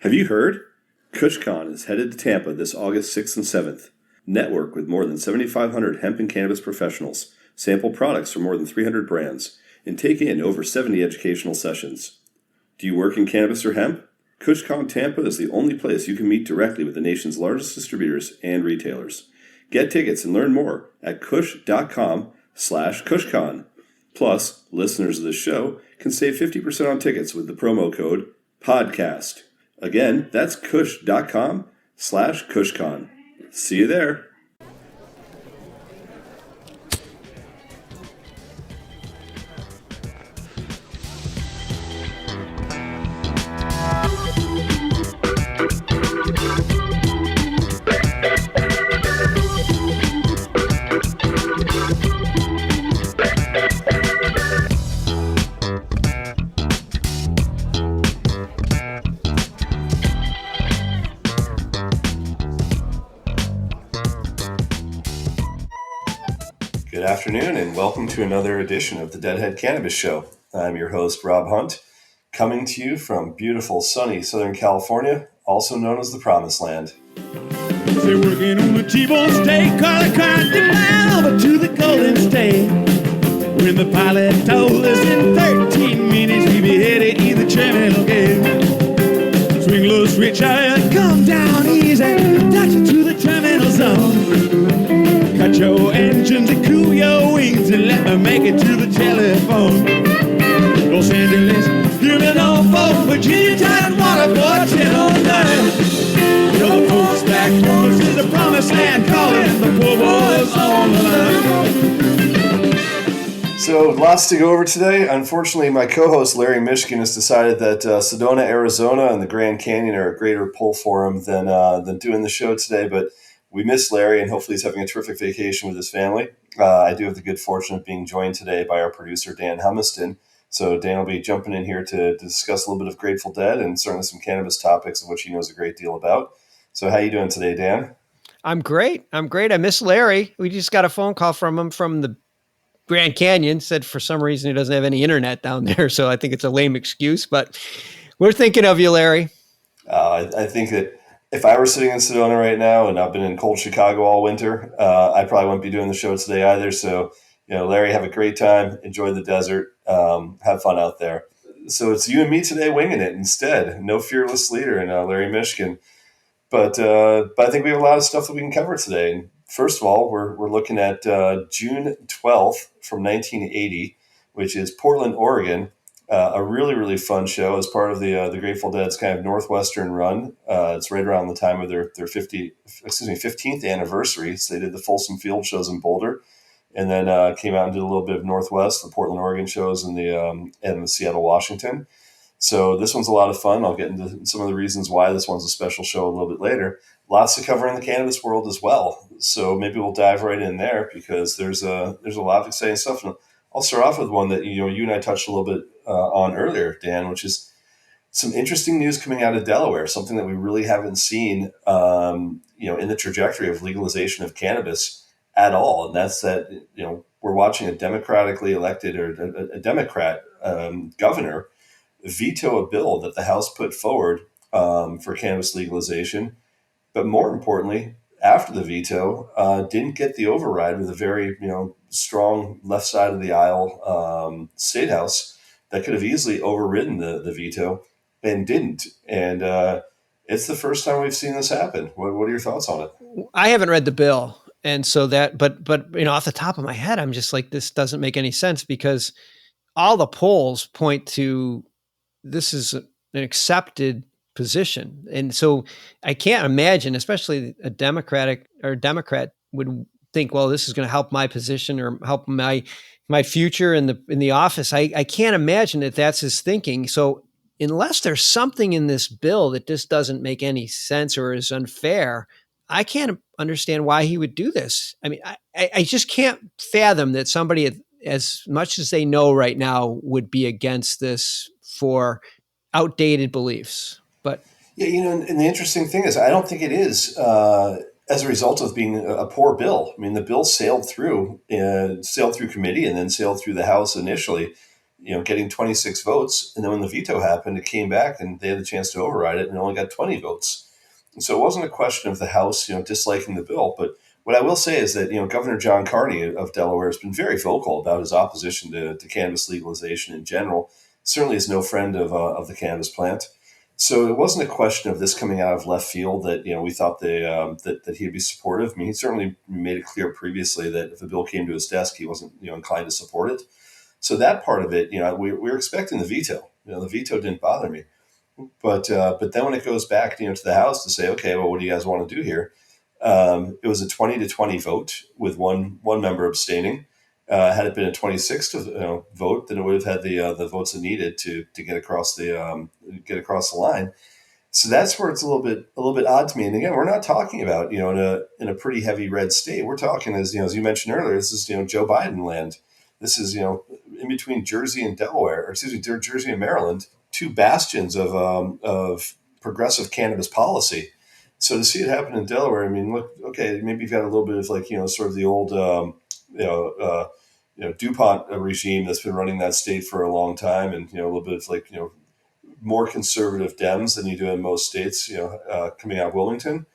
Have you heard? KushCon is headed to Tampa this August 6th and 7th. Network with more than 7,500 hemp and cannabis professionals, sample products from more than 300 brands, and take in over 70 educational sessions. Do you work in cannabis or hemp? KushCon Tampa is the only place you can meet directly with the nation's largest distributors and retailers. Get tickets and learn more at kush.com/KushCon. Plus, listeners of this show can save 50% on tickets with the promo code PODCAST. Again, that's kush.com/KushCon. See you there. Good afternoon and welcome to another edition of the Deadhead Cannabis Show. I'm your host, Rob Hunt, coming to you from beautiful, sunny Southern California, also known as the Promised Land. They're working on the T-bone steak, call it down over to the Golden State. When the pilot told us in 13 minutes we'd be headed in the terminal gate. Swing low, switch higher, come down easy, touch it to the terminal zone. Cut your engines and cool your wings and let me make it to the telephone. Los Angeles, give me no folk, Virginia, Tidewater, boy, 10 on 9. Tell the folks back home, this is the Promised Land, calling the poor boys on the line. So, lots to go over today. Unfortunately, my co-host Larry Mishkin has decided that Sedona, Arizona and the Grand Canyon are a greater pull for him than doing the show today, but we miss Larry, and hopefully he's having a terrific vacation with his family. I do have the good fortune of being joined today by our producer, Dan Humiston. So Dan will be jumping in here to discuss a little bit of Grateful Dead and certainly some cannabis topics of which he knows a great deal about. So how you doing today, Dan? I'm great. I miss Larry. We just got a phone call from him from the Grand Canyon. Said for some reason he doesn't have any internet down there, so I think it's a lame excuse. But we're thinking of you, Larry. I think that if I were sitting in Sedona right now and I've been in cold Chicago all winter, I probably wouldn't be doing the show today either. So, Larry, have a great time. Enjoy the desert. Have fun out there. So it's you and me today winging it instead. No fearless leader in Larry Mishkin. But I think we have a lot of stuff that we can cover today. And first of all, we're looking at June 12th from 1980, which is Portland, Oregon. A really, really fun show as part of the Grateful Dead's kind of Northwestern run. It's right around the time of their 15th anniversary. So they did the Folsom Field shows in Boulder, and then came out and did a little bit of Northwest, the Portland, Oregon shows, and the Seattle, Washington. So this one's a lot of fun. I'll get into some of the reasons why this one's a special show a little bit later. Lots to cover in the cannabis world as well. So maybe we'll dive right in there because there's a lot of exciting stuff. And I'll start off with one that you and I touched a little bit on earlier, Dan, which is some interesting news coming out of Delaware, something that we really haven't seen, in the trajectory of legalization of cannabis at all. And that's that, we're watching a democratically elected or a Democrat governor veto a bill that the House put forward for cannabis legalization. But more importantly, after the veto, didn't get the override with a very, strong left side of the aisle state house that could have easily overridden the veto and didn't. And it's the first time we've seen this happen. What are your thoughts on it? I haven't read the bill. And so but off the top of my head, I'm just like, this doesn't make any sense because all the polls point to this is an accepted position. And so I can't imagine, especially a Democrat would think, well, this is going to help my position or help my future in the office. I can't imagine that that's his thinking. So unless there's something in this bill that just doesn't make any sense or is unfair, I can't understand why he would do this. I mean, I just can't fathom that somebody, as much as they know right now, would be against this for outdated beliefs. But yeah, and the interesting thing is, I don't think it is as a result of being a poor bill. I mean, the bill sailed through committee and then sailed through the House initially. getting 26 votes. And then when the veto happened, it came back and they had the chance to override it and only got 20 votes. And so it wasn't a question of the House, disliking the bill. But what I will say is that, Governor John Carney of Delaware has been very vocal about his opposition to cannabis legalization in general. Certainly is no friend of the cannabis plant. So it wasn't a question of this coming out of left field that, we thought that he'd be supportive. I mean, he certainly made it clear previously that if a bill came to his desk, he wasn't, inclined to support it. So that part of it, we were expecting the veto. The veto didn't bother me. But then when it goes back, to the House to say, okay, well, what do you guys want to do here? It was a 20-20 vote with one member abstaining. Had it been a 26 to vote, then it would have had the votes it needed to get across the line. So that's where it's a little bit odd to me. And again, we're not talking about in a pretty heavy red state. We're talking as you mentioned earlier. This is Joe Biden land. This is in between Jersey and Delaware, or excuse me, Jersey and Maryland, two bastions of progressive cannabis policy. So to see it happen in Delaware, I mean, look, okay, maybe you've got a little bit of sort of the old DuPont regime that's been running that state for a long time, and a little bit of more conservative Dems than you do in most states, coming out of Wilmington.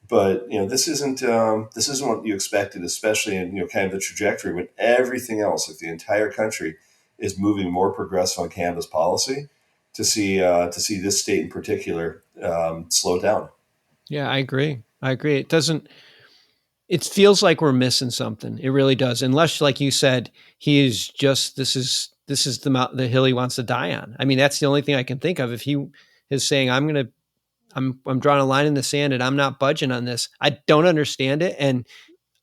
But this isn't what you expected, especially in kind of the trajectory when everything else, like the entire country, is moving more progressive on cannabis policy. To see this state in particular slow down. Yeah, I agree. It doesn't. It feels like we're missing something. It really does. Unless, like you said, he is just this is the hill he wants to die on. I mean, that's the only thing I can think of. If he is saying, I'm drawing a line in the sand and I'm not budging on this, I don't understand it. And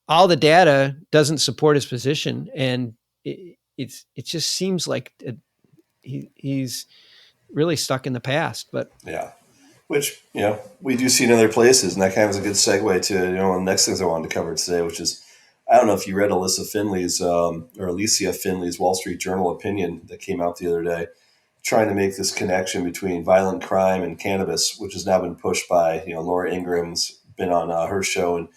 all the data doesn't support his position. And it just seems like he's really stuck in the past. But yeah, which we do see in other places, and that kind of is a good segue to the next things I wanted to cover today, which is, I don't know if you read Alicia Finley's Wall Street Journal opinion that came out the other day, trying to make this connection between violent crime and cannabis, which has now been pushed by Laura Ingram's been on her show and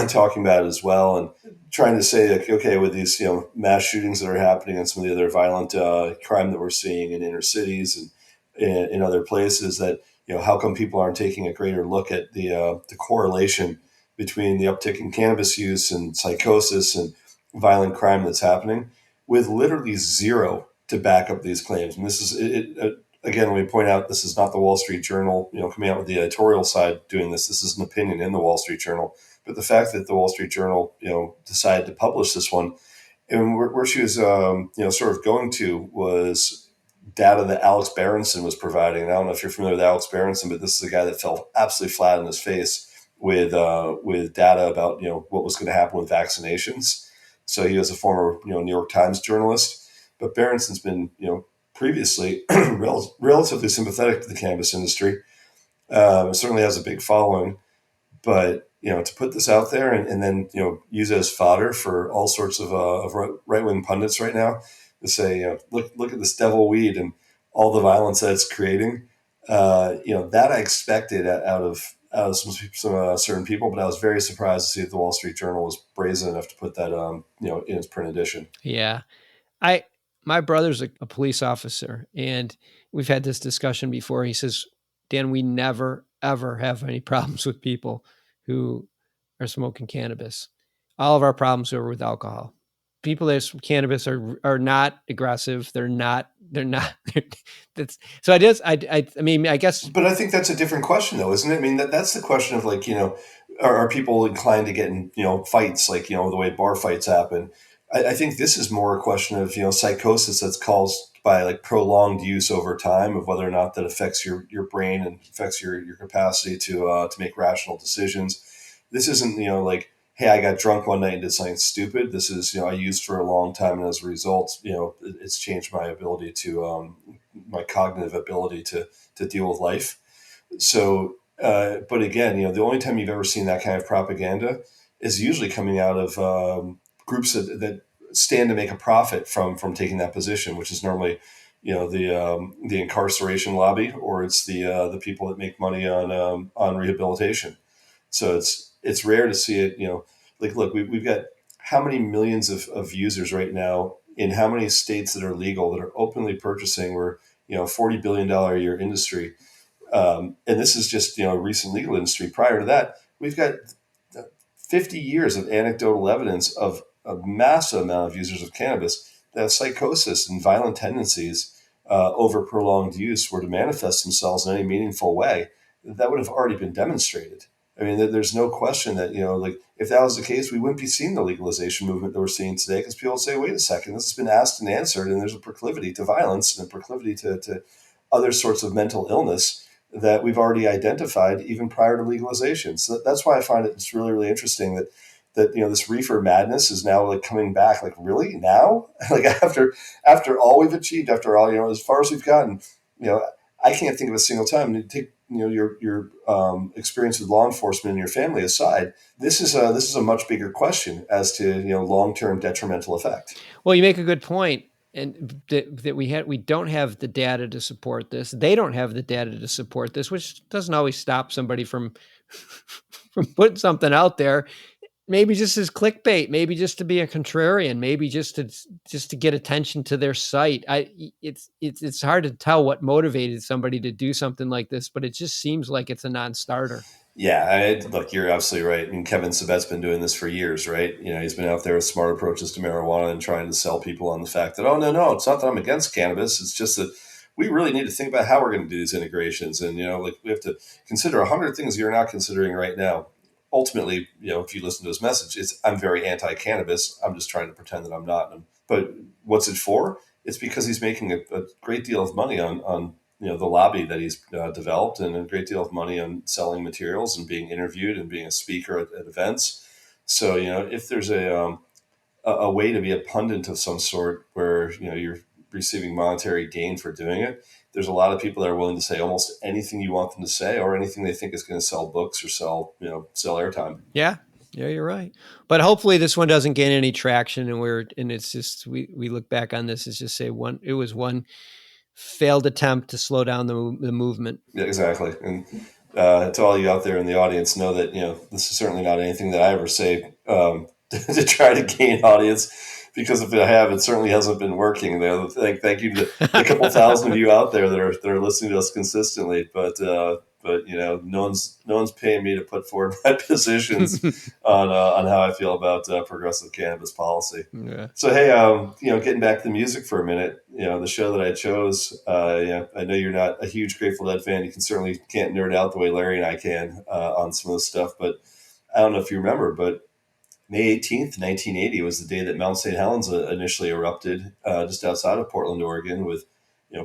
talking about it as well, and trying to say like, okay, with these mass shootings that are happening and some of the other violent crime that we're seeing in inner cities and in other places, that how come people aren't taking a greater look at the correlation between the uptick in cannabis use and psychosis and violent crime that's happening, with literally zero to back up these claims. And this is again, let me point out, this is not the Wall Street Journal, coming out with the editorial side doing this. This is an opinion in the Wall Street Journal. But the fact that the Wall Street Journal, decided to publish this one, and where she was, sort of going to was data that Alex Berenson was providing. And I don't know if you're familiar with Alex Berenson, but this is a guy that fell absolutely flat on his face with data about what was going to happen with vaccinations. So he was a former New York Times journalist, but Berenson's been previously relatively sympathetic to the cannabis industry. Certainly has a big following, but to put this out there and then use it as fodder for all sorts of right wing pundits right now to say look at this devil weed and all the violence that it's creating. That I expected out of some certain people, but I was very surprised to see that the Wall Street Journal was brazen enough to put that in its print edition. Yeah, my brother's a police officer, and we've had this discussion before. He says, Dan, we never ever have any problems with people who are smoking cannabis. All of our problems are with alcohol. People that smoke cannabis are not aggressive. They're not. That's so. I guess. I mean, I guess. But I think that's a different question, though, isn't it? I mean, that's the question of like, are people inclined to get in fights like the way bar fights happen? I think this is more a question of psychosis that's caused by like prolonged use over time, of whether or not that affects your brain and affects your capacity to make rational decisions. This isn't like, hey, I got drunk one night and did something stupid. This is I used for a long time, and as a result, it's changed my ability to my cognitive ability to deal with life. So, but again, the only time you've ever seen that kind of propaganda is usually coming out of groups that stand to make a profit from taking that position, which is normally, the incarceration lobby, or it's the people that make money on rehabilitation. So it's rare to see it. Like, look, we've got how many millions of users right now in how many states that are legal, that are openly purchasing, where, $40 billion a year industry. And this is just, recent legal industry. Prior to that, we've got 50 years of anecdotal evidence of a massive amount of users of cannabis that have psychosis and violent tendencies over prolonged use were to manifest themselves in any meaningful way. That would have already been demonstrated. I mean, there's no question that, if that was the case, we wouldn't be seeing the legalization movement that we're seeing today, because people would say, wait a second, this has been asked and answered, and there's a proclivity to violence and a proclivity to other sorts of mental illness that we've already identified even prior to legalization. So that's why I find it's really, really interesting that this reefer madness is now like coming back. Like, really now? Like after all we've achieved, after all, as far as we've gotten, I can't think of a single time. And take your experience with law enforcement and your family aside, this is a much bigger question as to long-term detrimental effect. Well, you make a good point, and that we don't have the data to support this. They don't have the data to support this, which doesn't always stop somebody from putting something out there. Maybe just as clickbait, maybe just to be a contrarian, maybe just to get attention to their site. It's hard to tell what motivated somebody to do something like this, but it just seems like it's a non-starter. Yeah, look, you're absolutely right. I mean, Kevin Sabet's been doing this for years, right? He's been out there with smart approaches to marijuana and trying to sell people on the fact that, oh, no, it's not that I'm against cannabis. It's just that we really need to think about how we're going to do these integrations. And, we have to consider 100 things you're not considering right now. Ultimately, if you listen to his message, I'm very anti-cannabis. I'm just trying to pretend that I'm not. But what's it for? It's because he's making a great deal of money on the lobby that he's developed, and a great deal of money on selling materials and being interviewed and being a speaker at events. So, if there's a way to be a pundit of some sort where, you're receiving monetary gain for doing it, there's a lot of people that are willing to say almost anything you want them to say, or anything they think is going to sell books or sell airtime. Yeah, you're right. But hopefully this one doesn't gain any traction, and it's just, we look back on this as just say it was one failed attempt to slow down the movement. Yeah, exactly. And to all you out there in the audience, know that, this is certainly not anything that I ever say to try to gain audience, because if I have, it certainly hasn't been working. Thank you to the couple thousand of you out there that are listening to us consistently. But no one's paying me to put forward my positions on how I feel about progressive cannabis policy. Yeah. So hey, getting back to the music for a minute, the show that I chose. I know you're not a huge Grateful Dead fan. You can't nerd out the way Larry and I can on some of this stuff. But I don't know if you remember, but May 18th, 1980 was the day that Mount St. Helens initially erupted just outside of Portland, Oregon, with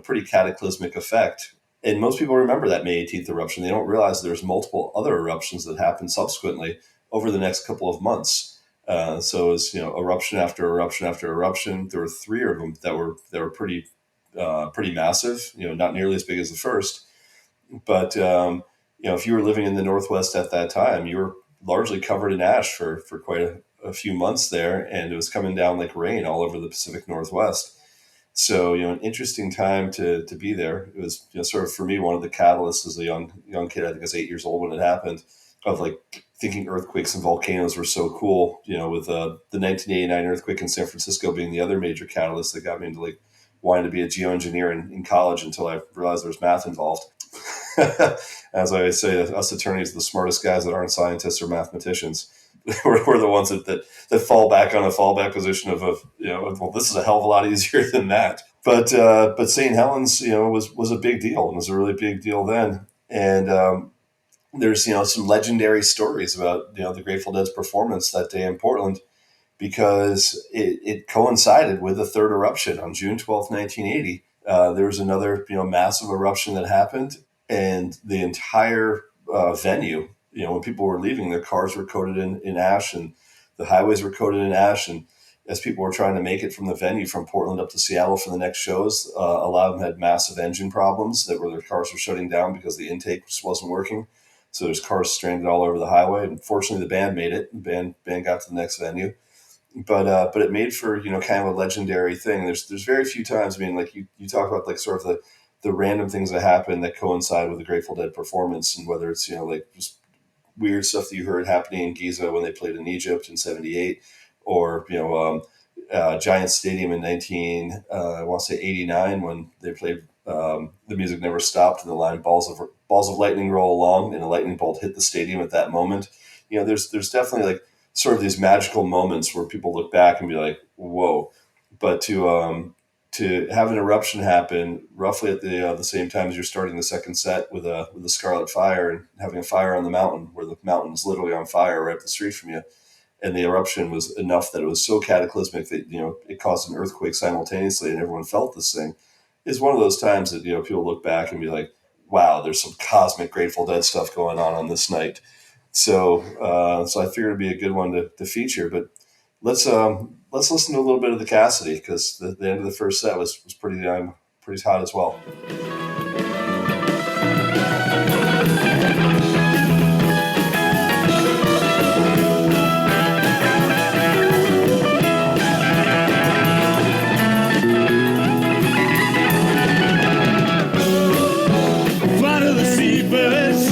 pretty cataclysmic effect. And most people remember that May 18th eruption. They don't realize there's multiple other eruptions that happened subsequently over the next couple of months. So it was eruption after eruption after eruption. There were 3 of them that were pretty massive. Not nearly as big as the first, but if you were living in the Northwest at that time, you were largely covered in ash for quite a few months there, and it was coming down like rain all over the Pacific Northwest. So, an interesting time to be there. It was, sort of for me, one of the catalysts as a young kid. I think I was 8 years old when it happened, of like thinking earthquakes and volcanoes were so cool, with the 1989 earthquake in San Francisco being the other major catalyst that got me into like wanting to be a geoengineer in college, until I realized there was math involved. As I always say, us attorneys are the smartest guys that aren't scientists or mathematicians. We're the ones that fall back on a fallback position of well, this is a hell of a lot easier than that. But St. Helens, was a big deal, and was a really big deal then. And there's some legendary stories about the Grateful Dead's performance that day in Portland, because it coincided with the third eruption on June 12th, 1980. There was another massive eruption that happened, and the entire venue, when people were leaving, their cars were coated in ash, and the highways were coated in ash. And as people were trying to make it from the venue from Portland up to Seattle for the next shows, a lot of them had massive engine problems their cars were shutting down because the intake just wasn't working. So there's cars stranded all over the highway. And fortunately, the band made it. The band got to the next venue. But it made for kind of a legendary thing. There's very few times. I mean, like you talk about like sort of the random things that happen that coincide with the Grateful Dead performance, and whether it's like just weird stuff that you heard happening in Giza when they played in Egypt in '78, or Giant Stadium in I want to say 89 when they played The Music Never Stopped and the line balls of lightning roll along and a lightning bolt hit the stadium at that moment. There's definitely like sort of these magical moments where people look back and be like, whoa. But to have an eruption happen roughly at the same time as you're starting the second set with a scarlet fire and having a fire on the mountain where the mountain is literally on fire right up the street from you, and the eruption was enough that it was so cataclysmic that it caused an earthquake simultaneously and everyone felt this thing, is one of those times that people look back and be like, wow, there's some cosmic Grateful Dead stuff going on this night. So I figured it'd be a good one to feature. But let's listen to a little bit of the Cassidy, because the end of the first set was pretty hot as well. Fly to the seabirds,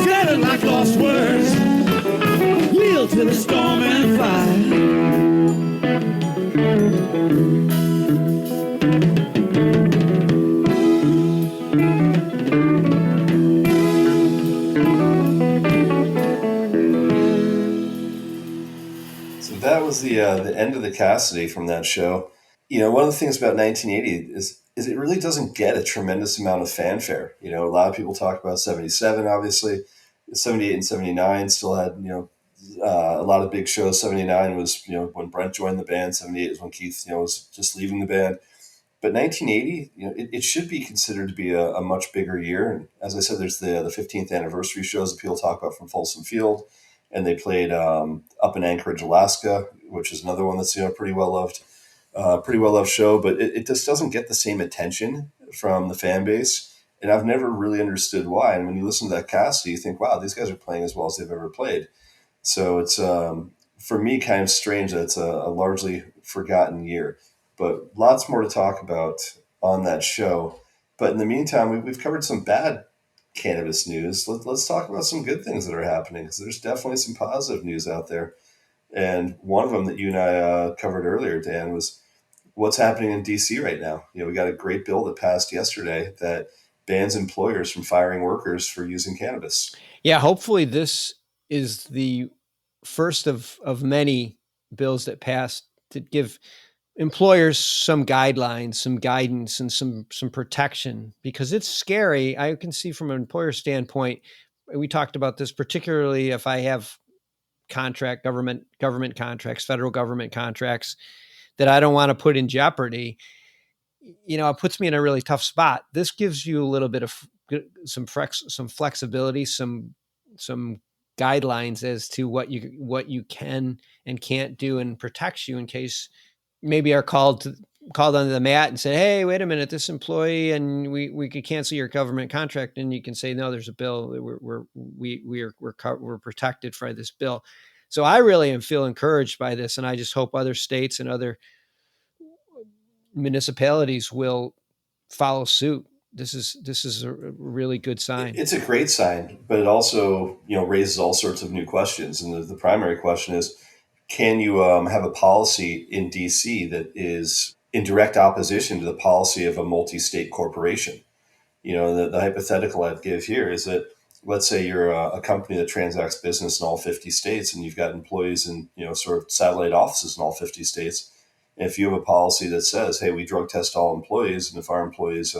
scattered like lost words, yield to the storm and fire. That was the end of the Cassidy from that show. One of the things about 1980 is it really doesn't get a tremendous amount of fanfare. A lot of people talk about 77, obviously. 78 and 79 still had, a lot of big shows. 79 was, when Brent joined the band. 78 was when Keith, was just leaving the band. But 1980, it should be considered to be a much bigger year. And as I said, there's the 15th anniversary shows that people talk about from Folsom Field. And they played up in Anchorage, Alaska, which is another one that's pretty well loved show. But it just doesn't get the same attention from the fan base, and I've never really understood why. And when you listen to that Cassidy, you think, wow, these guys are playing as well as they've ever played. So it's for me kind of strange that it's a largely forgotten year. But lots more to talk about on that show. But in the meantime, we've covered some bad cannabis news. Let's talk about some good things that are happening, because there's definitely some positive news out there. And one of them that you and I covered earlier, Dan, was what's happening in DC right now. We got a great bill that passed yesterday that bans employers from firing workers for using cannabis. Yeah, hopefully this is the first of many bills that passed to give employers some guidelines, some guidance, and some protection, because it's scary. I can see from an employer standpoint, we talked about this, particularly if I have government contracts, federal government contracts that I don't want to put in jeopardy. It puts me in a really tough spot. This gives you a little bit of some flexibility, some guidelines as to what you can and can't do, and protects you in case maybe are called onto the mat and say, hey, wait a minute, this employee, and we could cancel your government contract. And you can say, no, there's a bill. We're protected by this bill. So I really am feel encouraged by this. And I just hope other states and other municipalities will follow suit. This is a really good sign. It's a great sign, but it also, raises all sorts of new questions. And the primary question is, can you have a policy in DC that is in direct opposition to the policy of a multi-state corporation? The hypothetical I'd give here is that, let's say you're a company that transacts business in all 50 states, and you've got employees in, sort of satellite offices in all 50 states. And if you have a policy that says, hey, we drug test all employees, and if our employees,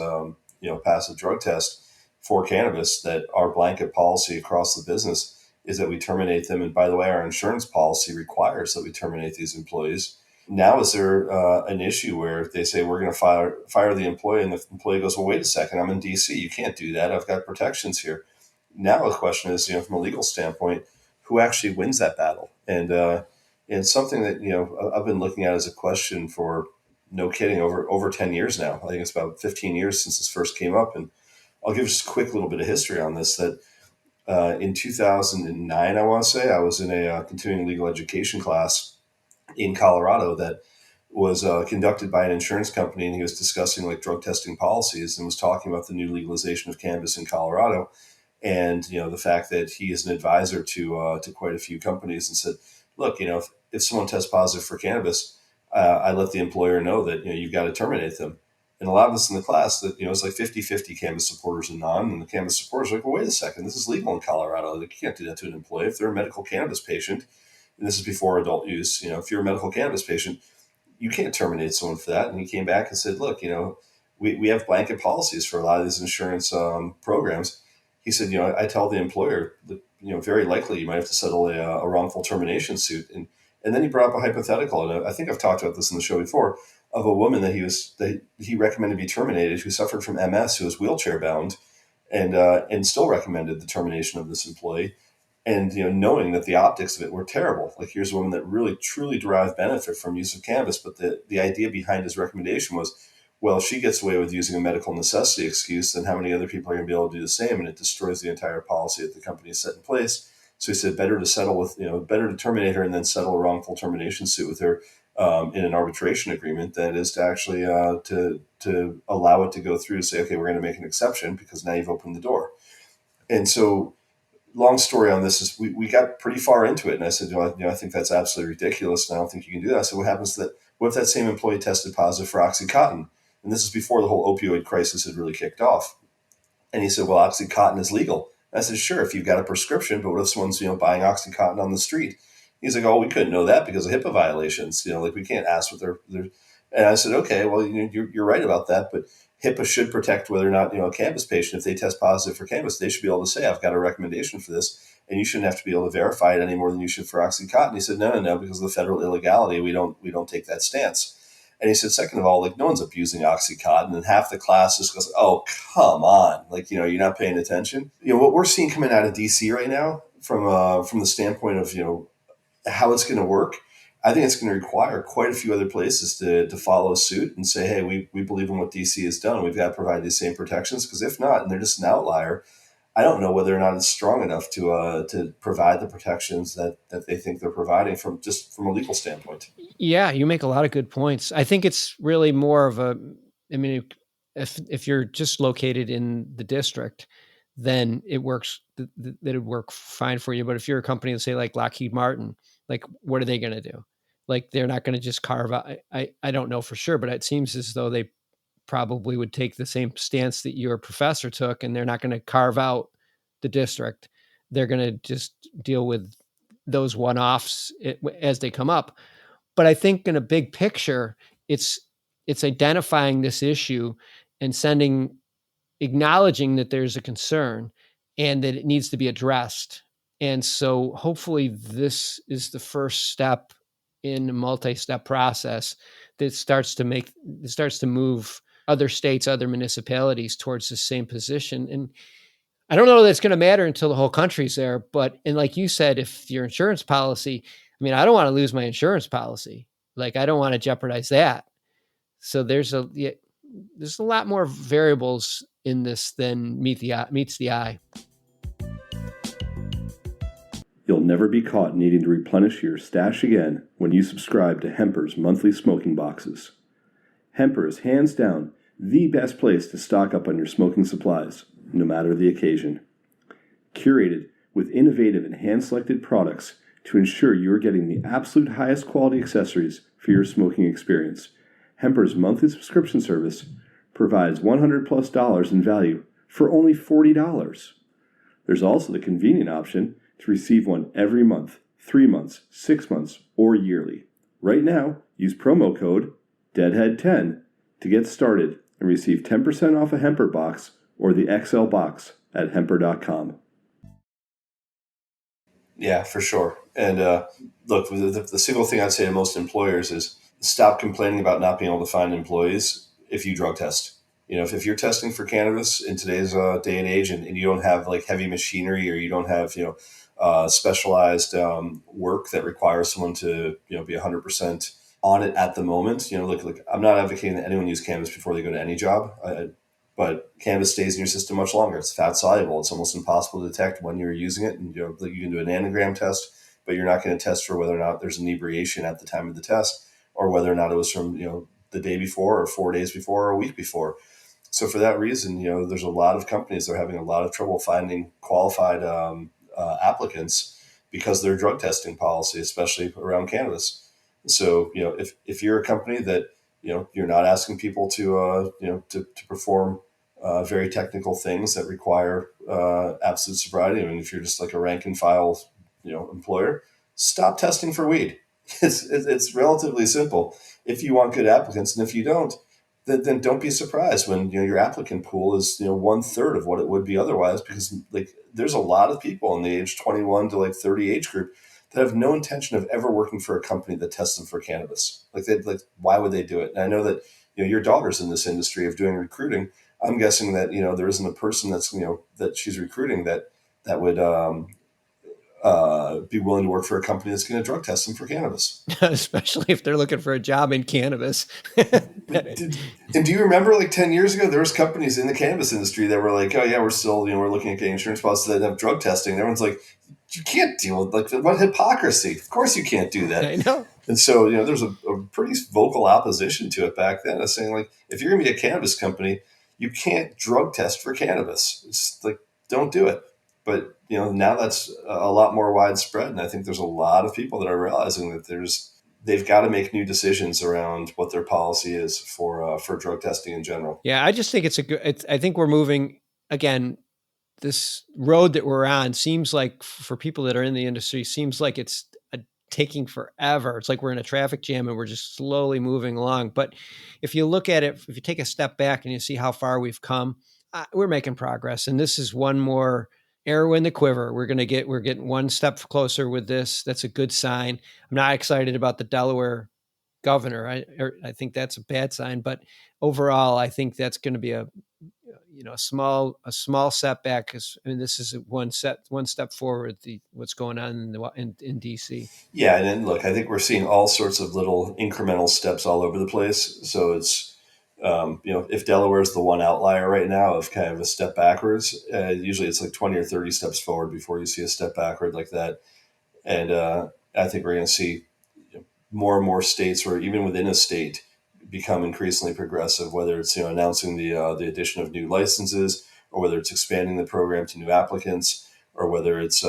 pass a drug test for cannabis, that our blanket policy across the business is that we terminate them. And by the way, our insurance policy requires that we terminate these employees. Now, is there an issue where they say we're going to fire the employee, and the employee goes, well, wait a second, I'm in DC. You can't do that. I've got protections here. Now the question is, from a legal standpoint, who actually wins that battle? And something that, I've been looking at as a question for, no kidding, over 10 years now. I think it's about 15 years since this first came up. And I'll give just a quick little bit of history on this, that in 2009, I want to say, I was in a continuing legal education class in Colorado that was conducted by an insurance company, and he was discussing like drug testing policies and was talking about the new legalization of cannabis in Colorado, and the fact that he is an advisor to quite a few companies, and said, look, if someone tests positive for cannabis, I let the employer know that, you've got to terminate them. And a lot of us in the class that, it's like 50-50 cannabis supporters and non, and the cannabis supporters are like, well, wait a second, this is legal in Colorado. Like, you can't do that to an employee. If they're a medical cannabis patient, and this is before adult use, if you're a medical cannabis patient, you can't terminate someone for that. And he came back and said, look, we have blanket policies for a lot of these insurance programs. He said, I tell the employer that, very likely you might have to settle a wrongful termination suit. And then he brought up a hypothetical, and I think I've talked about this in the show before, of a woman that he recommended be terminated, who suffered from MS, who was wheelchair bound, and still recommended the termination of this employee. And, knowing that the optics of it were terrible. Like, here's a woman that really truly derived benefit from use of cannabis, but the idea behind his recommendation was, well, if she gets away with using a medical necessity excuse, then how many other people are going to be able to do the same? And it destroys the entire policy that the company has set in place. So he said, better to terminate her and then settle a wrongful termination suit with her in an arbitration agreement than it is to actually to allow it to go through, say, okay, we're going to make an exception because now you've opened the door. And so, long story on this is we got pretty far into it. And I said, I think that's absolutely ridiculous. And I don't think you can do that. So what if that same employee tested positive for Oxycontin? And this is before the whole opioid crisis had really kicked off. And he said, well, Oxycontin is legal. And I said, sure, if you've got a prescription, but what if someone's, buying Oxycontin on the street? He's like, oh, we couldn't know that because of HIPAA violations. Like, we can't ask what they're. And I said, okay, well, you're right about that, but HIPAA should protect whether or not, a cannabis patient, if they test positive for cannabis, they should be able to say, I've got a recommendation for this, and you shouldn't have to be able to verify it any more than you should for Oxycontin. He said, no, because of the federal illegality, we don't take that stance. And he said, second of all, like, no one's abusing Oxycontin, and half the class just goes, oh, come on. Like, you're not paying attention. What we're seeing coming out of DC right now from the standpoint of, how it's going to work, I think it's going to require quite a few other places to follow suit and say, hey, we believe in what DC has done. We've got to provide these same protections, because if not, and they're just an outlier, I don't know whether or not it's strong enough to provide the protections that they think they're providing from a legal standpoint. Yeah, you make a lot of good points. I think it's really more of if you're just located in the district, then it works, that it would work fine for you. But if you're a company, let's say like Lockheed Martin, like, what are they going to do? Like, they're not going to just carve out. I don't know for sure, but it seems as though they probably would take the same stance that your professor took, and they're not going to carve out the district. They're going to just deal with those one-offs as they come up. But I think in a big picture, it's identifying this issue and acknowledging that there's a concern and that it needs to be addressed. And so hopefully this is the first step in a multi-step process that starts to move other states, other municipalities towards the same position. And I don't know that it's going to matter until the whole country's there. And like you said, if your insurance policy, I don't want to lose my insurance policy. Like, I don't want to jeopardize that. So there's a lot more variables in this than meets the eye. You'll never be caught needing to replenish your stash again when you subscribe to Hemper's monthly smoking boxes. Hemper is hands down the best place to stock up on your smoking supplies, no matter the occasion. Curated with innovative and hand-selected products to ensure you are getting the absolute highest quality accessories for your smoking experience, Hemper's monthly subscription service provides $100+ in value for only $40. There's also the convenient option to receive one every month, 3 months, 6 months, or yearly. Right now, use promo code DEADHEAD10 to get started and receive 10% off a Hemper box or the XL box at Hemper.com. Yeah, for sure. And look, the single thing I'd say to most employers is stop complaining about not being able to find employees if you drug test. If you're testing for cannabis in today's day and age, and you don't have like heavy machinery, or you don't have specialized work that requires someone to be 100% on it at the moment. Look, I'm not advocating that anyone use cannabis before they go to any job, but cannabis stays in your system much longer. It's fat soluble. It's almost impossible to detect when you're using it. And you can do an anagram test, but you're not going to test for whether or not there's inebriation at the time of the test, or whether or not it was from the day before, or 4 days before, or a week before. So for that reason, there's a lot of companies that are having a lot of trouble finding qualified applicants, because of their drug testing policy, especially around cannabis. So, if you're a company that, you're not asking people to perform very technical things that require absolute sobriety. I mean, if you're just like a rank and file, employer, stop testing for weed. It's relatively simple. If you want good applicants, and if you don't, then don't be surprised when your applicant pool is 1/3 of what it would be otherwise, because like there's a lot of people in the age 21 to like 30 age group that have no intention of ever working for a company that tests them for cannabis. Why would they do it? And I know that your daughter's in this industry of doing recruiting. I'm guessing that there isn't a person that's that she's recruiting that would be willing to work for a company that's going to drug test them for cannabis. Especially if they're looking for a job in cannabis. And do you remember like 10 years ago, there was companies in the cannabis industry that were like, oh yeah, we're still, we're looking at getting insurance policies that have drug testing. And everyone's like, you can't deal with what hypocrisy. Of course you can't do that. I know. And so, there's a pretty vocal opposition to it back then, saying like, if you're going to be a cannabis company, you can't drug test for cannabis. It's like, don't do it. But, now that's a lot more widespread. And I think there's a lot of people that are realizing that they've got to make new decisions around what their policy is for drug testing in general. Yeah, I just think I think we're moving, again, this road that we're on seems like, for people that are in the industry, seems like it's taking forever. It's like we're in a traffic jam and we're just slowly moving along. But if you look at it, if you take a step back and you see how far we've come, we're making progress. And this is one more arrow in the quiver. We're getting one step closer with this. That's a good sign. I'm not excited about the Delaware governor. I think that's a bad sign, but overall, I think that's going to be a small setback. Because this is one step forward. What's going on in DC. Yeah, and then look, I think we're seeing all sorts of little incremental steps all over the place. So it's if Delaware's the one outlier right now of kind of a step backwards, usually it's like 20 or 30 steps forward before you see a step backward like that. And I think we're going to see more and more states, or even within a state, become increasingly progressive, whether it's announcing the addition of new licenses, or whether it's expanding the program to new applicants, or whether it's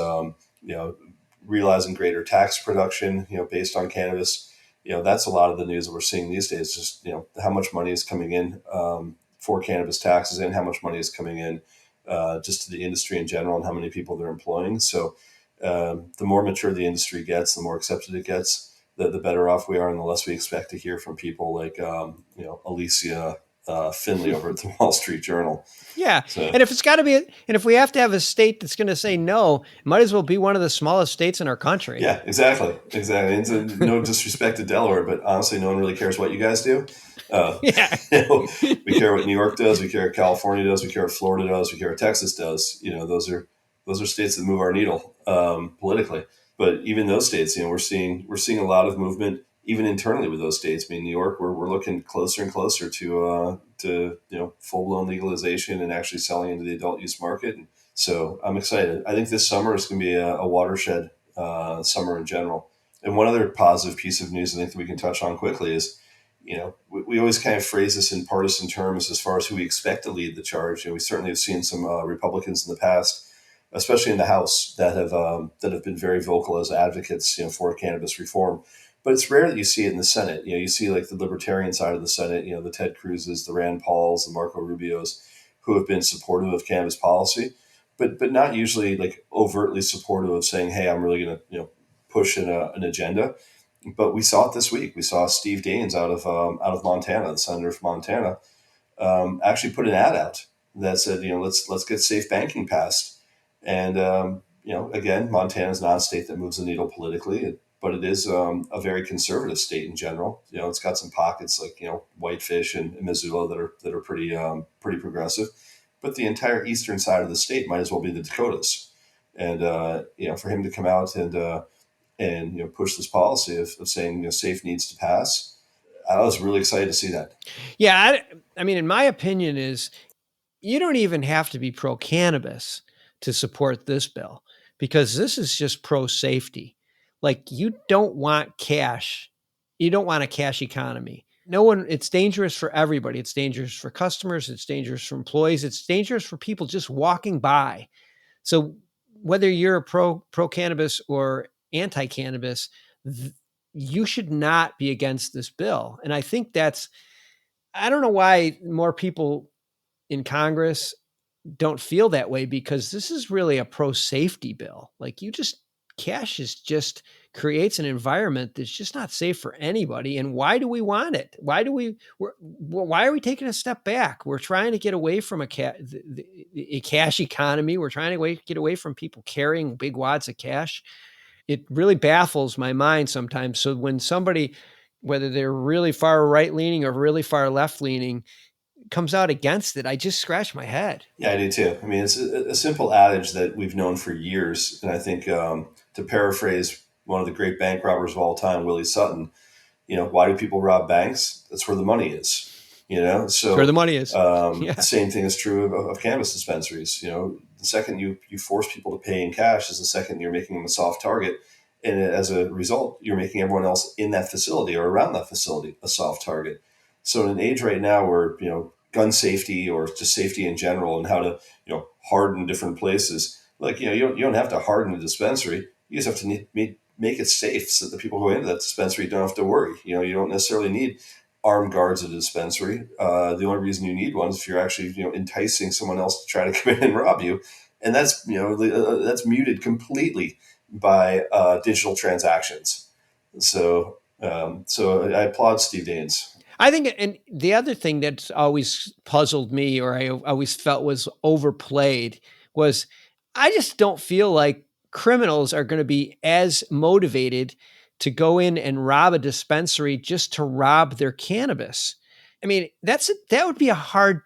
realizing greater tax production based on cannabis. That's a lot of the news that we're seeing these days. Just how much money is coming in for cannabis taxes, and how much money is coming in just to the industry in general, and how many people they're employing. So the more mature the industry gets, the more accepted it gets, the better off we are, and the less we expect to hear from people like Alicia Finley over at the Wall Street Journal. Yeah. So, and if it's got to be, and if we have to have a state that's going to say no, it might as well be one of the smallest states in our country. Yeah, exactly. It's no disrespect to Delaware, but honestly, no one really cares what you guys do. We care what New York does. We care what California does. We care what Florida does. We care what Texas does. Those are states that move our needle politically. But even those states, we're seeing a lot of movement even internally with those states. I mean, New York, we're looking closer and closer to full blown legalization and actually selling into the adult use market. And so I'm excited. I think this summer is going to be a watershed summer in general. And one other positive piece of news I think that we can touch on quickly is, we always kind of phrase this in partisan terms as far as who we expect to lead the charge. We certainly have seen some Republicans in the past, especially in the House, that have been very vocal as advocates, for cannabis reform. But it's rare that you see it in the Senate. You see like the libertarian side of the Senate, the Ted Cruz's, the Rand Pauls, the Marco Rubios, who have been supportive of cannabis policy, but not usually like overtly supportive of saying, hey, I'm really going to push an agenda. But we saw it this week. We saw Steve Daines out of Montana, the senator from Montana, actually put an ad out that said, let's get safe banking passed. And again, Montana is not a state that moves the needle politically, but it is a very conservative state in general. It's got some pockets like Whitefish and Missoula that are pretty progressive, but the entire eastern side of the state might as well be the Dakotas. And for him to come out and push this policy of saying safe needs to pass, I was really excited to see that. Yeah, I mean, in my opinion, is you don't even have to be pro cannabis to support this bill, because this is just pro safety. Like, you don't want cash. You don't want a cash economy. It's dangerous for everybody. It's dangerous for customers. It's dangerous for employees. It's dangerous for people just walking by. So whether you're a pro cannabis or anti cannabis, you should not be against this bill. And I think I don't know why more people in Congress don't feel that way, because this is really a pro safety bill. Like, cash is just creates an environment that's just not safe for anybody. And why do we want it? Why are we taking a step back? We're trying to get away from a cash economy. We're trying to get away from people carrying big wads of cash. It really baffles my mind sometimes. So when somebody, whether they're really far right leaning or really far left leaning, comes out against it, I just scratch my head. Yeah, I do too. I mean, it's a simple adage that we've known for years. And I think, to paraphrase one of the great bank robbers of all time, Willie Sutton, why do people rob banks? That's where the money is, so Where the money is. The same thing is true of cannabis dispensaries. The second you force people to pay in cash is the second you're making them a soft target. And as a result, you're making everyone else in that facility or around that facility a soft target. So in an age right now where, gun safety or just safety in general and how to, harden different places, like, you don't have to harden a dispensary. You just have to make it safe so that the people who go into that dispensary don't have to worry. You don't necessarily need armed guards at a dispensary. The only reason you need one is if you're actually, enticing someone else to try to come in and rob you. And that's, that's muted completely by digital transactions. So I applaud Steve Daines. I think, and the other thing that's always puzzled me, or I always felt was overplayed, was I just don't feel like criminals are going to be as motivated to go in and rob a dispensary just to rob their cannabis. I mean, that would be a hard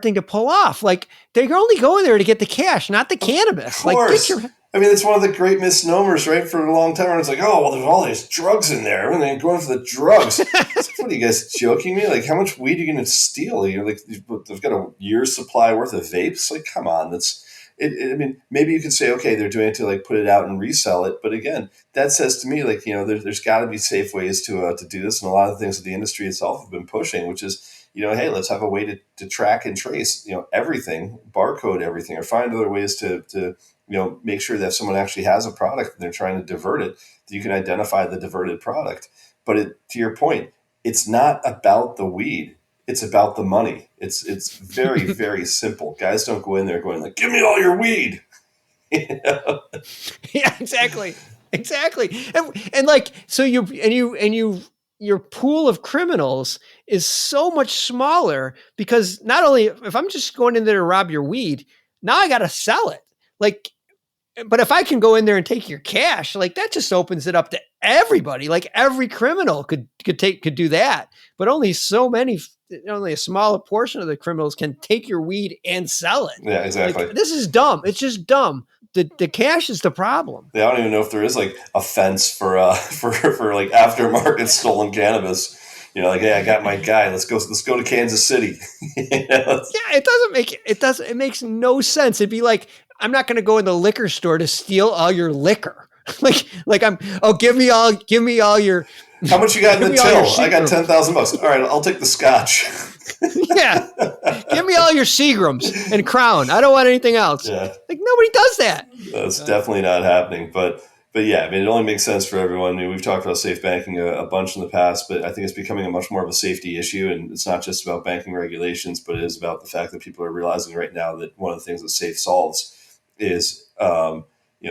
thing to pull off. Like, they're only going there to get the cash, not the cannabis. Of course. I mean, it's one of the great misnomers, right? For a long time, where it's like, oh, well, there's all these drugs in there, and they're going for the drugs. What are you guys joking me? Like, how much weed are you going to steal? They've got a year's supply worth of vapes. Like, come on, that's it. I mean, maybe you could say, okay, they're doing it to like put it out and resell it, but again, that says to me, like, there's got to be safe ways to do this, and a lot of things that the industry itself have been pushing, which is, hey, let's have a way to track and trace, everything, barcode everything, or find other ways to make sure that if someone actually has a product and they're trying to divert it, that you can identify the diverted product. But to your point, it's not about the weed. It's about the money. It's very, very simple. Guys don't go in there going like, give me all your weed. Yeah, exactly. And like, so your pool of criminals is so much smaller, because not only if I'm just going in there to rob your weed, now I got to sell it. Like, but if I can go in there and take your cash, like, that just opens it up to everybody. Like, every criminal could do that, but only a smaller portion of the criminals can take your weed and sell it. Yeah, exactly. Like, this is dumb. It's just dumb. The cash is the problem. Yeah, I don't even know if there is like a fence for like aftermarket stolen cannabis. Like, hey, I got my guy. Let's go to Kansas City. Yeah, it makes no sense. It'd be like, I'm not going to go in the liquor store to steal all your liquor. Give me all your. How much you got in the till? I got $10,000. All right, I'll take the scotch. Yeah, give me all your Seagrams and Crown. I don't want anything else. Yeah, like, nobody does that. That's definitely not happening. But yeah, I mean, it only makes sense for everyone. I mean, we've talked about safe banking a bunch in the past, but I think it's becoming a much more of a safety issue. And it's not just about banking regulations, but it is about the fact that people are realizing right now that one of the things that SAFE solves is,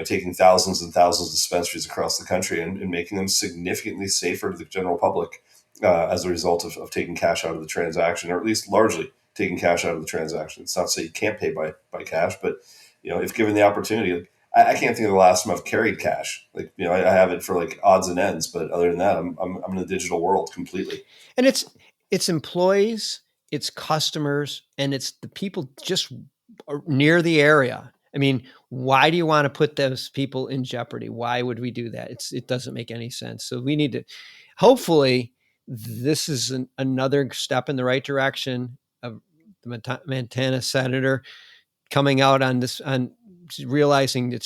taking thousands and thousands of dispensaries across the country and making them significantly safer to the general public as a result of taking cash out of the transaction, or at least largely taking cash out of the transaction. It's not to say you can't pay by cash, but, if given the opportunity, I can't think of the last time I've carried cash. Like, I have it for like odds and ends, but other than that, I'm in the digital world completely. And it's employees, it's customers, and it's the people just near the area. I mean, why do you want to put those people in jeopardy? Why would we do that? It doesn't make any sense. So we need to, hopefully, this is another step in the right direction of the Montana senator coming out on this, on realizing it's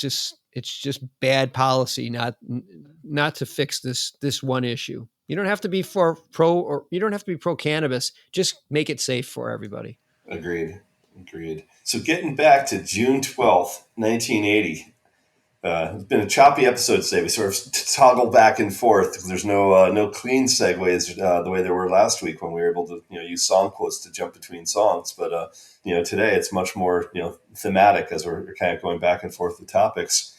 just bad policy, not to fix this one issue. You don't have to be you don't have to be pro cannabis. Just make it safe for everybody. Agreed. So getting back to June 12th, 1980, It's been a choppy episode today. We sort of toggle back and forth because there's no clean segues the way there were last week when we were able to use song quotes to jump between songs. But today it's much more thematic as we're kind of going back and forth with topics.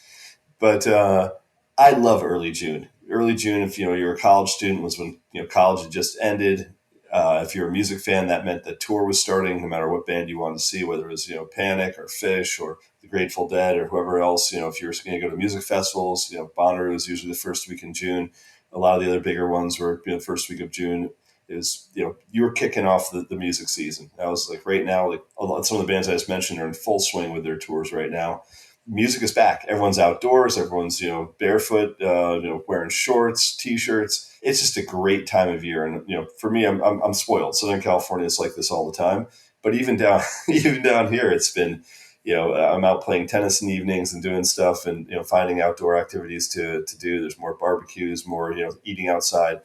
But I love early June. Early June, if you're a college student, was when college had just ended. If you're a music fan, that meant the tour was starting. No matter what band you wanted to see, whether it was Panic or Fish or the Grateful Dead or whoever else. If you're going to go to music festivals, Bonnaroo is usually the first week in June. A lot of the other bigger ones were the first week of June. Is you were kicking off the music season. That was like right now. Like some of the bands I just mentioned are in full swing with their tours right now. Music is back. Everyone's outdoors. Everyone's barefoot, wearing shorts, t-shirts. It's just a great time of year, and for me, I'm spoiled. Southern California is like this all the time. But even down here, it's been I'm out playing tennis in the evenings and doing stuff, and finding outdoor activities to do. There's more barbecues, more eating outside.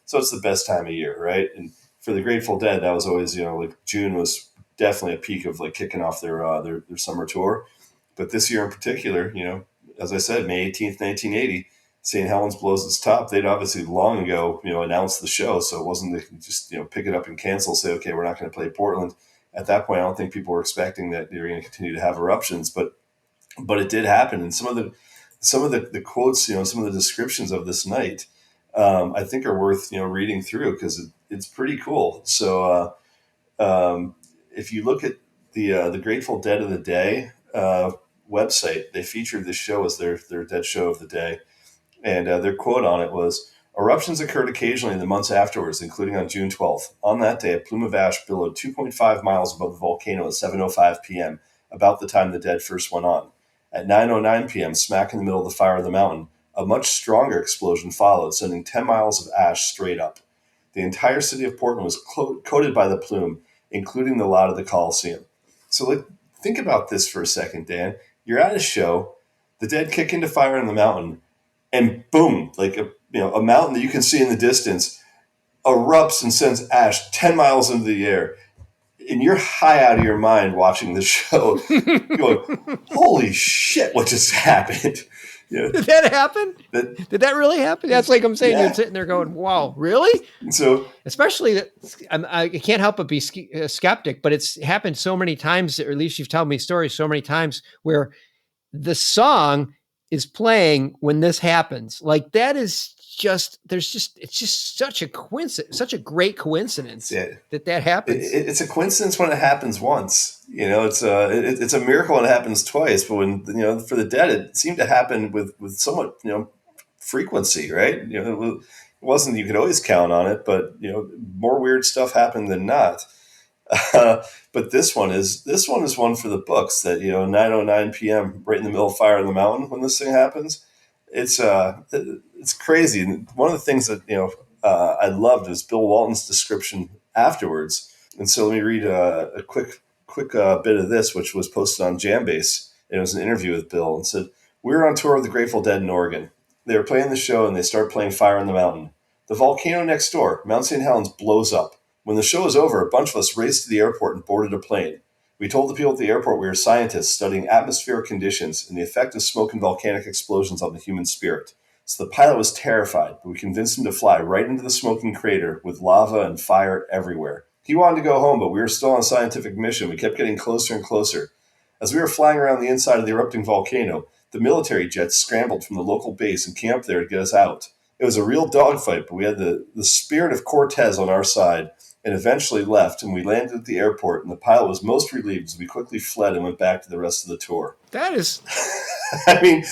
So it's the best time of year, right? And for the Grateful Dead, that was always like June was definitely a peak of like kicking off their summer tour. But this year in particular, as I said, May 18th, 1980, St. Helens blows its top. They'd obviously long ago, announced the show. So it wasn't they could just, pick it up and cancel, say, okay, we're not going to play Portland. At that point, I don't think people were expecting that they were going to continue to have eruptions, but it did happen. And some of the quotes, some of the descriptions of this night, I think are worth, reading through because it's pretty cool. So if you look at the Grateful Dead of the Day website, they featured this show as their Dead show of the day. And their quote on it was, "Eruptions occurred occasionally in the months afterwards, including on June 12th. On that day, a plume of ash billowed 2.5 miles above the volcano at 7:05 p.m., about the time the Dead first went on. At 9:09 p.m., smack in the middle of the fire of the mountain, a much stronger explosion followed, sending 10 miles of ash straight up. The entire city of Portland was coated by the plume, including the lot of the Coliseum." So think about this for a second, Dan. You're at a show, the Dead kick into fire in the mountain, and boom, like a mountain that you can see in the distance erupts and sends ash 10 miles into the air. And you're high out of your mind watching the show, going, holy shit, what just happened? Did that happen? Did that really happen? That's like I'm saying, You're sitting there going, wow, really? So, especially that I can't help but be a skeptic, but it's happened so many times, or at least you've told me stories so many times where the song is playing when this happens. Like that is it's just such a coincidence, such a great coincidence that happens. It's a coincidence when it happens once. It's a miracle when it happens twice. But when for the Dead, it seemed to happen with somewhat frequency, right? It wasn't you could always count on it, but more weird stuff happened than not. But this one is one for the books. That 9:09 p.m. right in the middle of fire in the mountain when this thing happens. It's crazy. And one of the things that I loved is Bill Walton's description afterwards. And so let me read a quick bit of this, which was posted on Jambase. And it was an interview with Bill, and said, "We were on tour with the Grateful Dead in Oregon. They were playing the show, and they start playing Fire in the Mountain. The volcano next door, Mount St. Helens, blows up. When the show was over, a bunch of us raced to the airport and boarded a plane. We told the people at the airport we were scientists studying atmospheric conditions and the effect of smoke and volcanic explosions on the human spirit. So the pilot was terrified, but we convinced him to fly right into the smoking crater with lava and fire everywhere. He wanted to go home, but we were still on a scientific mission. We kept getting closer and closer. As we were flying around the inside of the erupting volcano, the military jets scrambled from the local base and came up there to get us out. It was a real dogfight, but we had the spirit of Cortez on our side, and eventually left, and we landed at the airport, and the pilot was most relieved as we quickly fled and went back to the rest of the tour." That is... I mean,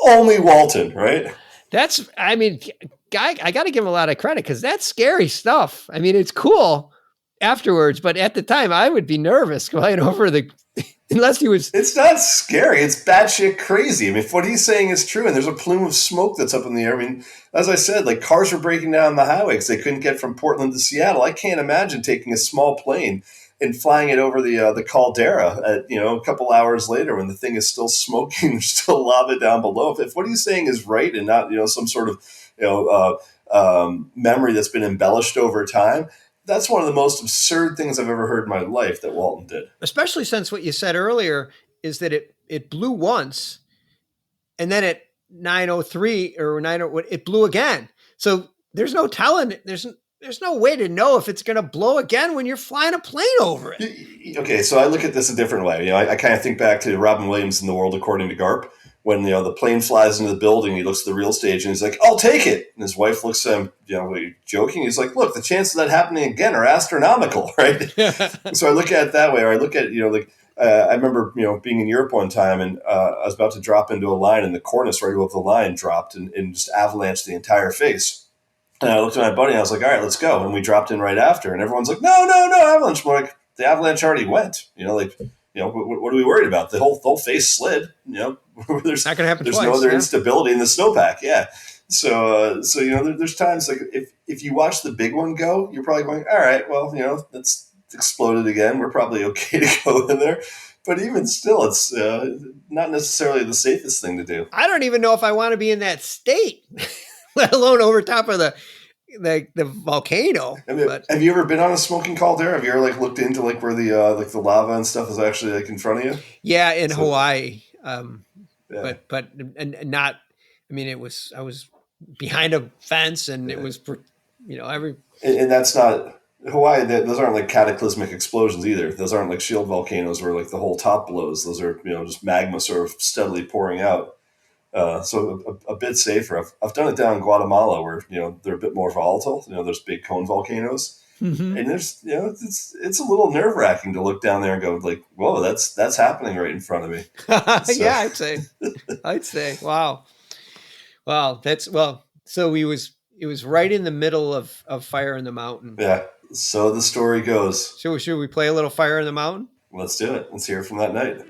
only Walton, right? Guy, I got to give him a lot of credit because that's scary stuff. I mean, it's cool afterwards, but at the time, I would be nervous going over unless he was... It's not scary. It's batshit crazy. I mean, if what he's saying is true, and there's a plume of smoke that's up in the air. I mean, as I said, like cars were breaking down the highway because they couldn't get from Portland to Seattle. I can't imagine taking a small plane and flying it over the caldera at, a couple hours later when the thing is still smoking, there's still lava down below. If what he's saying is right and not, some sort of, memory that's been embellished over time, that's one of the most absurd things I've ever heard in my life that Walton did. Especially since what you said earlier is that it blew once and then at 9:03 or 9, it blew again. So there's no telling. There's no way to know if it's going to blow again when you're flying a plane over it. Okay, so I look at this a different way. I kind of think back to Robin Williams in The World According to Garp, when the plane flies into the building. He looks at the real stage and he's like, "I'll take it." And his wife looks at him, are you joking? He's like, "Look, the chances of that happening again are astronomical," right? So I look at it that way, or I look at I remember being in Europe one time, and I was about to drop into a line, and the cornice right above the line dropped and just avalanched the entire face. And I looked at my buddy and I was like, "All right, let's go." And we dropped in right after. And everyone's like, no, avalanche. We're like, the avalanche already went. What are we worried about? The whole face slid. There's not going to happen There's twice, no other instability in the snowpack. Yeah. So there's times like if you watch the big one go, you're probably going, all right, well, that's exploded again. We're probably okay to go in there. But even still, it's not necessarily the safest thing to do. I don't even know if I want to be in that state, let alone over top of the volcano. Have you ever been on a smoking caldera? Have you ever looked into where the lava and stuff is actually in front of you? Yeah, in Hawaii. Yeah. But not. I mean, I was behind a fence, and it was And that's not Hawaii. Those aren't cataclysmic explosions either. Those aren't shield volcanoes where the whole top blows. Those are just magma sort of steadily pouring out. So a bit safer. I've done it down in Guatemala where they're a bit more volatile. There's big cone volcanoes, and there's it's a little nerve wracking to look down there and go whoa, that's happening right in front of me. So. Yeah, I'd say, wow. So it was right in the middle of Fire in the Mountain. Yeah. So the story goes. Should we play a little Fire in the Mountain? Let's do it. Let's hear it from that night.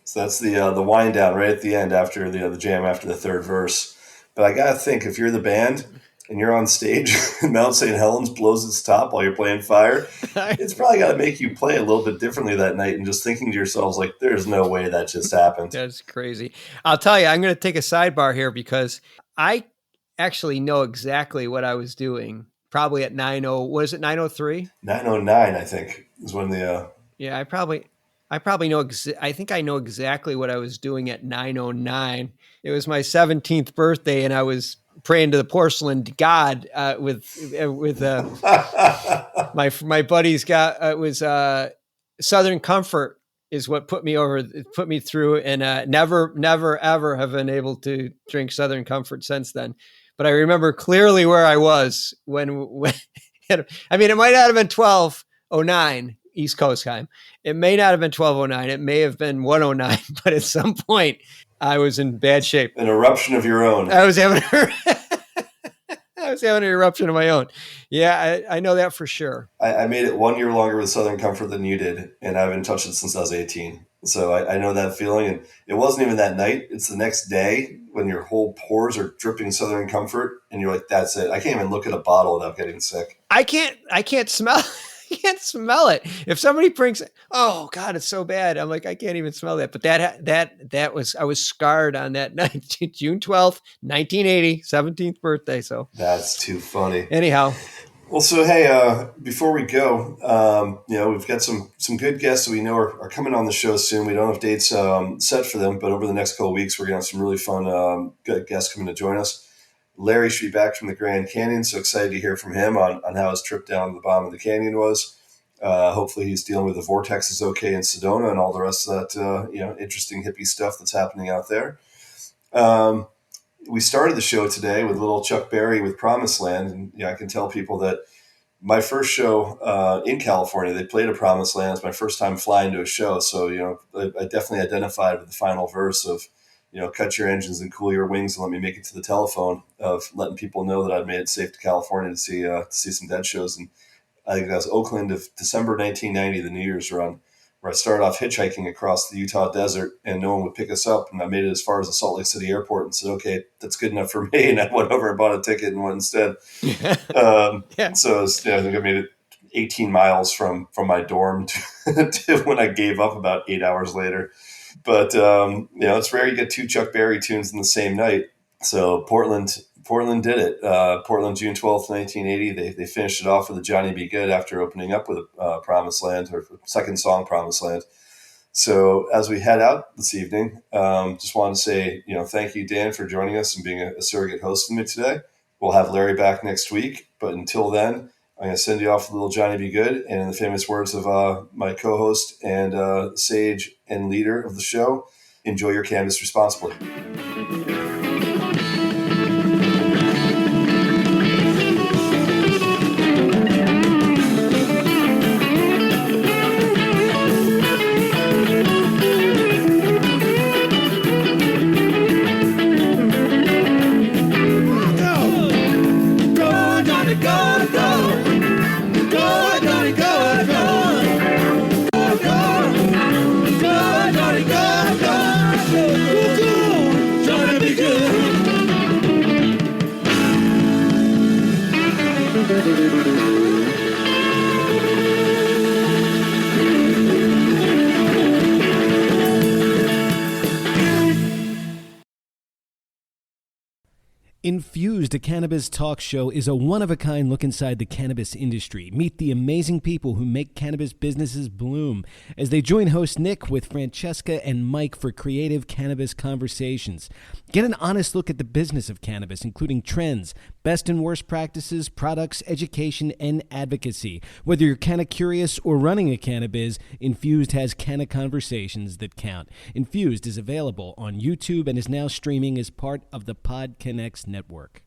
So that's the wind down right at the end after the jam after the third verse. But I gotta think, if you're the band and you're on stage and Mount St. Helens blows its top while you're playing Fire, it's probably got to make you play a little bit differently that night and just thinking to yourselves there's no way that just happened. That's crazy. I'll tell you, I'm going to take a sidebar here because I actually know exactly what I was doing. Probably at 9:03? 9:09, I think, is when the. Yeah, I probably know. I think I know exactly what I was doing at 9:09. It was my 17th birthday, and I was praying to the porcelain god with my buddies. It was Southern Comfort is what put me through, and never ever have been able to drink Southern Comfort since then. But I remember clearly where I was when I mean, it might not have been 12:09 East Coast time. It may not have been 12:09. It may have been 1:09. But at some point, I was in bad shape. An eruption of your own. I was having an eruption of my own. Yeah, I know that for sure. I made it 1 year longer with Southern Comfort than you did, and I haven't touched it since I was 18. So I know that feeling. And it wasn't even that night. It's the next day when your whole pores are dripping Southern Comfort, and you're like, that's it. I can't even look at a bottle without getting sick. I can't smell I can't smell it. If somebody brings it, oh God, it's so bad. I'm like, I can't even smell that. But that was, I was scarred on that night, June 12th, 1980, 17th birthday. So that's too funny. Anyhow. Well, so, hey, before we go, we've got some good guests that we know are coming on the show soon. We don't have dates set for them, but over the next couple of weeks, we're going to have some really fun good guests coming to join us. Larry should be back from the Grand Canyon, so excited to hear from him on how his trip down the bottom of the canyon was. Hopefully he's dealing with the vortexes okay in Sedona and all the rest of that interesting hippie stuff that's happening out there. We started the show today with little Chuck Berry with Promised Land, and I can tell people that my first show in California, they played A Promised Land. It's my first time flying to a show. So, I definitely identified with the final verse of, cut your engines and cool your wings and let me make it to the telephone, of letting people know that I'd made it safe to California to see some Dead shows. And I think that was Oakland of December 1990, the New Year's run, where I started off hitchhiking across the Utah desert and no one would pick us up. And I made it as far as the Salt Lake City airport and said, okay, that's good enough for me. And I went over and bought a ticket and went instead. Yeah. So I think I made it 18 miles from my dorm to when I gave up about 8 hours later. But, it's rare you get two Chuck Berry tunes in the same night. So Portland did it. Portland, June 12th, 1980. They finished it off with a Johnny Be Good after opening up with a Promised Land, or second song, Promised Land. So as we head out this evening, just wanted to say, thank you, Dan, for joining us and being a surrogate host with me today. We'll have Larry back next week. But until then, I'm going to send you off with a little Johnny Be Good. And in the famous words of my co-host and sage and leader of the show, enjoy your cannabis responsibly. Infused, a cannabis talk show, is a one-of-a-kind look inside the cannabis industry. Meet the amazing people who make cannabis businesses bloom as they join host Nick with Francesca and Mike for creative cannabis conversations. Get an honest look at the business of cannabis, including trends, best and worst practices, products, education, and advocacy. Whether you're canna curious or running a cannabis, Infused has canna conversations that count. Infused is available on YouTube and is now streaming as part of the PodConx network.